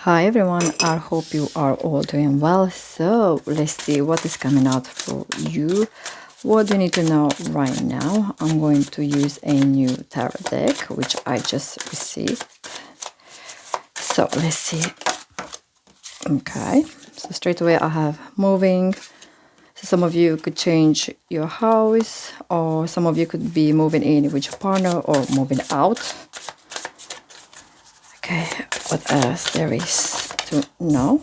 Hi everyone, I hope you are all doing well. So let's see what is coming out for you. What do you need to know right now? I'm going to use a new tarot deck, which I just received. So let's see. Okay, so straight away I have moving. So some of you could change your house, or some of you could be moving in with your partner or moving out. Okay, what else there is to know?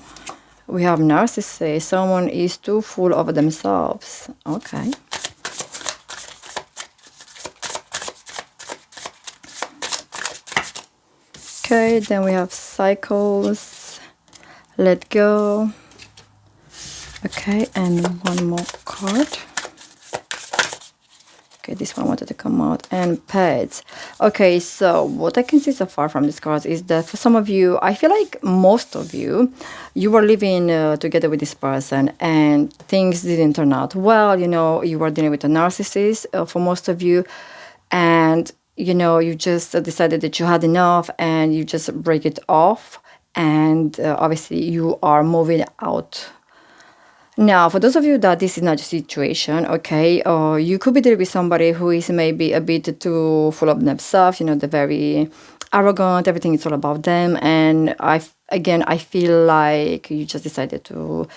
We have narcissists say someone is too full of themselves. Okay. Okay, then we have cycles. Let go. Okay, and one more card. Okay, this one wanted to come out. And pets. Okay, so what I can see so far from these cards is that for some of you, I feel like most of you, you were living together with this person and things didn't turn out well. You know, you were dealing with a narcissist for most of you. And, you know, you just decided that you had enough and you just break it off. And obviously you are moving out. Now, for those of you that this is not your situation, okay, you could be dealing with somebody who is maybe a bit too full of themselves, you know, they're very arrogant, everything is all about them. And I feel like you just decided to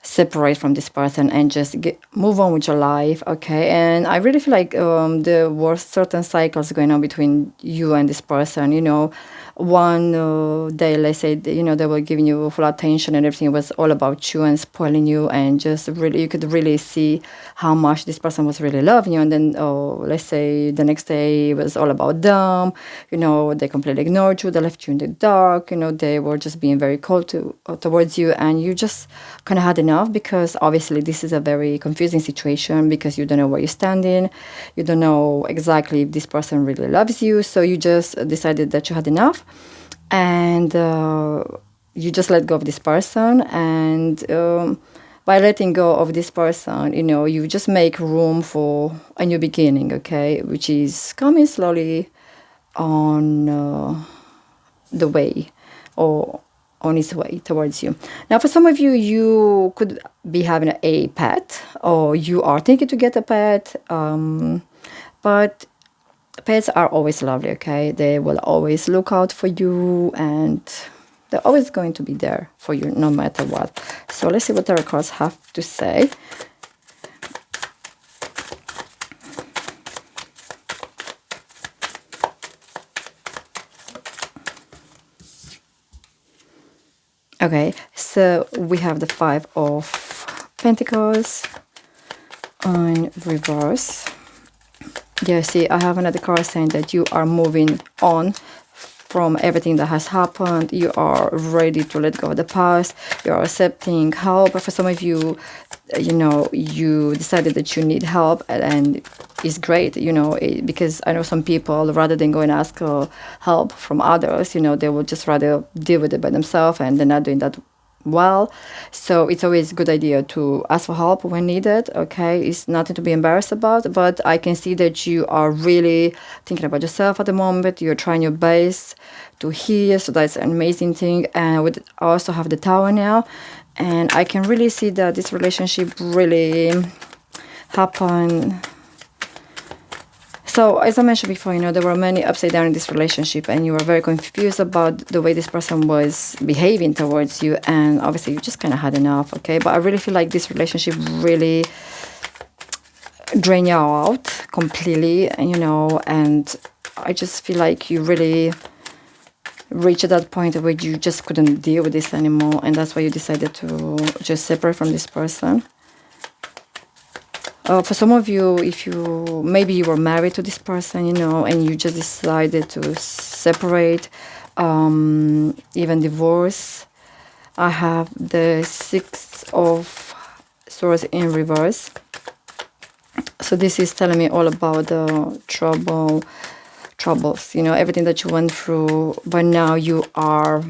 separate from this person and just move on with your life, okay? And I really feel like there were certain cycles going on between you and this person, you know. One day, let's say, you know, they were giving you full attention and everything was all about you and spoiling you, and just really, you could really see how much this person was really loving you. And then, let's say, the next day it was all about them, you know, they completely ignored you, they left you in the dark, you know, they were just being very cold towards you, and you just kind of had enough, because obviously this is a very confusing situation because you don't know where you're standing, you don't know exactly if this person really loves you, so you just decided that you had enough, and you just let go of this person. And by letting go of this person, you know, you just make room for a new beginning, okay, which is coming slowly on the way, or on its way towards you. Now, for some of you, you could be having a pet, or you are thinking to get a pet, but pets are always lovely, okay? They will always look out for you, and they're always going to be there for you no matter what. So let's see what tarot cards have to say. Okay, so we have the Five of Pentacles on reverse. Yeah, see, I have another card saying that you are moving on from everything that has happened. You are ready to let go of the past. You are accepting help. For some of you, you know, you decided that you need help, and it's great, you know, because I know some people, rather than go and ask help from others, you know, they will just rather deal with it by themselves, and they're not doing that well. So it's always a good idea to ask for help when needed, okay? It's nothing to be embarrassed about, but I can see that you are really thinking about yourself at the moment. You're trying your best to heal, so that's an amazing thing. And we also have the Tower now, and I can really see that this relationship really happened. So, as I mentioned before, you know, there were many upside down in this relationship, and you were very confused about the way this person was behaving towards you, and obviously you just kind of had enough, okay? But I really feel like this relationship really drained you out completely, and, you know, and I just feel like you really reached that point where you just couldn't deal with this anymore, and that's why you decided to just separate from this person. For some of you, if you maybe you were married to this person, you know, and you just decided to separate, even divorce. I have the Six of Swords in reverse. So this is telling me all about the troubles, you know, everything that you went through, but now you are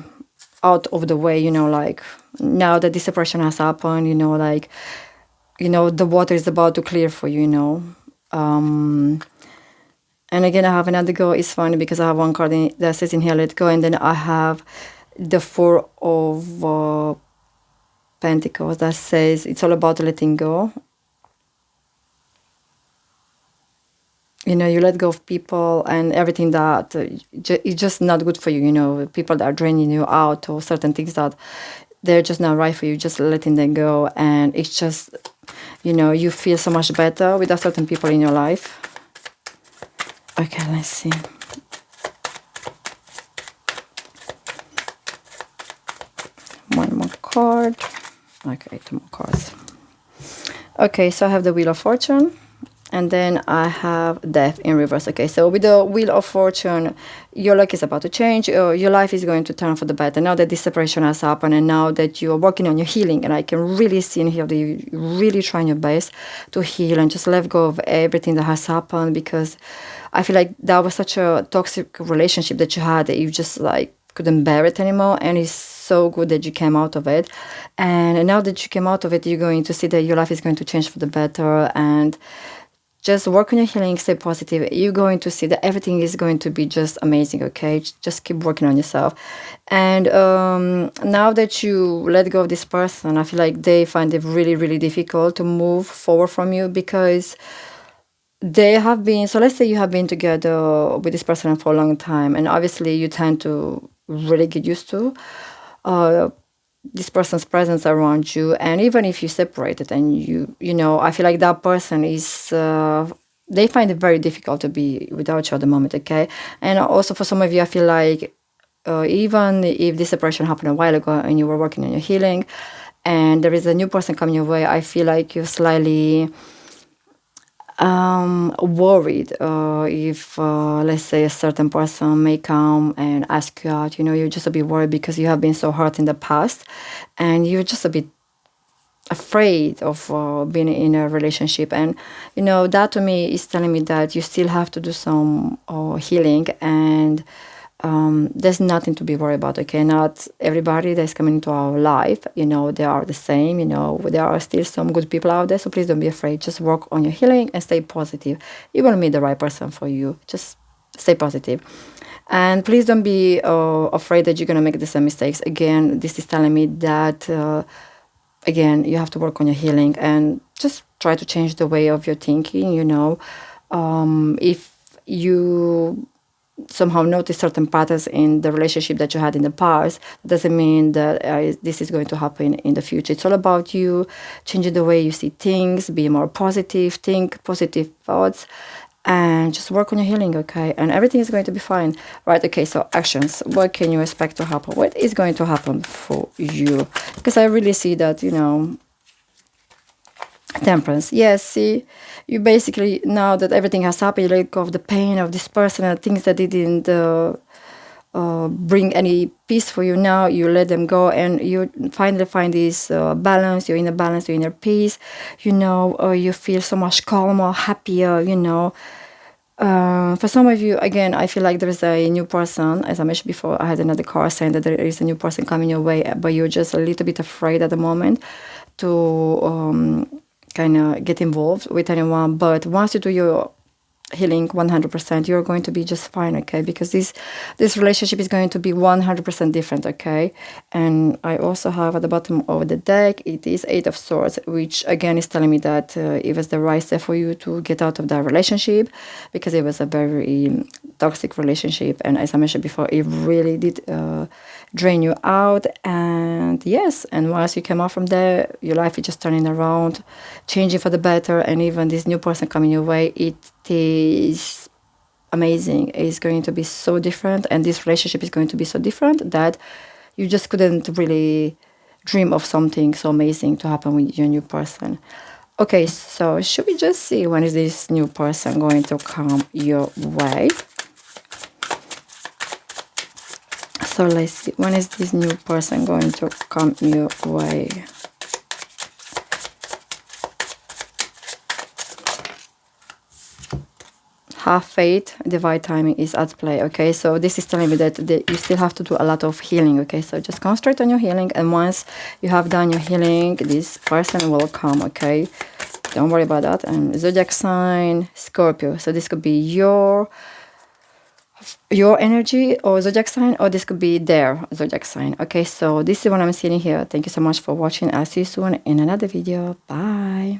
out of the way, you know, like now that this separation has happened, you know, like, you know, the water is about to clear for you, you know. And again, I have another go. It's funny because I have one card that says in here, let go. And then I have the Four of Pentacles that says it's all about letting go. You know, you let go of people and everything that is just not good for you. You know, people that are draining you out, or certain things that they're just not right for you, just letting them go. And it's just, you know, you feel so much better without certain people in your life. Okay, let's see. One more card. Okay, two more cards. Okay, so I have the Wheel of Fortune. And then I have Death in reverse. Okay, so with the Wheel of Fortune, your luck is about to change. Your life is going to turn for the better. Now that this separation has happened, and now that you are working on your healing, and I can really see in here that you're really trying your best to heal and just let go of everything that has happened, because I feel like that was such a toxic relationship that you had that you just like couldn't bear it anymore. And it's so good that you came out of it. And now that you came out of it, you're going to see that your life is going to change for the better. And just work on your healing, stay positive. You're going to see that everything is going to be just amazing, okay? Just keep working on yourself. And now that you let go of this person, I feel like they find it really, really difficult to move forward from you, because they have been, so let's say you have been together with this person for a long time, and obviously you tend to really get used to this person's presence around you. And even if you separated and you know, I feel like that person is they find it very difficult to be without you at the moment, okay? And also for some of you, I feel like even if this separation happened a while ago and you were working on your healing and there is a new person coming your way, I feel like you're slightly worried if let's say a certain person may come and ask you out. You know, you're just a bit worried because you have been so hurt in the past, and you're just a bit afraid of being in a relationship. And you know, that to me is telling me that you still have to do some healing. And there's nothing to be worried about, okay? Not everybody that's coming into our life, you know, they are the same. You know, there are still some good people out there, so please don't be afraid. Just work on your healing and stay positive. You will meet the right person for you. Just stay positive. And please don't be afraid that you're going to make the same mistakes again. This is telling me that again, you have to work on your healing and just try to change the way of your thinking. You know, if you somehow notice certain patterns in the relationship that you had in the past, doesn't mean that this is going to happen in the future. It's all about you changing the way you see things, be more positive, think positive thoughts, and just work on your healing, okay? And everything is going to be fine. Right, okay, so actions. What can you expect to happen? What is going to happen for you? Because I really see that, you know, Temperance. Yes, see, you basically, now that everything has happened, you let go of the pain of this person and things that didn't bring any peace for you. Now you let them go and you finally find this balance. You're in a balance, you're in a peace. You know, you feel so much calmer, happier, you know. For some of you, again, I feel like there is a new person. As I mentioned before, I had another card saying that there is a new person coming your way, but you're just a little bit afraid at the moment to kind of get involved with anyone. But once you do your healing 100%, you're going to be just fine, okay? Because this relationship is going to be 100% different, okay? And I also have at the bottom of the deck, it is Eight of Swords, which again is telling me that it was the right step for you to get out of that relationship, because it was a very toxic relationship, and as I mentioned before, it really did drain you out. And yes, and once you came out from there, your life is just turning around, changing for the better. And even this new person coming your way, it is amazing. It's going to be so different, and this relationship is going to be so different that you just couldn't really dream of something so amazing to happen with your new person. Okay, so should we just see when is this new person going to come your way? So let's see, when is this new person going to come your way? Have faith, divine timing is at play, okay? So this is telling me that you still have to do a lot of healing, okay? So just concentrate on your healing, and once you have done your healing, this person will come, okay? Don't worry about that. And zodiac sign, Scorpio. So this could be your your energy or zodiac sign, or this could be their zodiac sign. Okay, so this is what I'm seeing here. Thank you so much for watching. I'll see you soon in another video. Bye.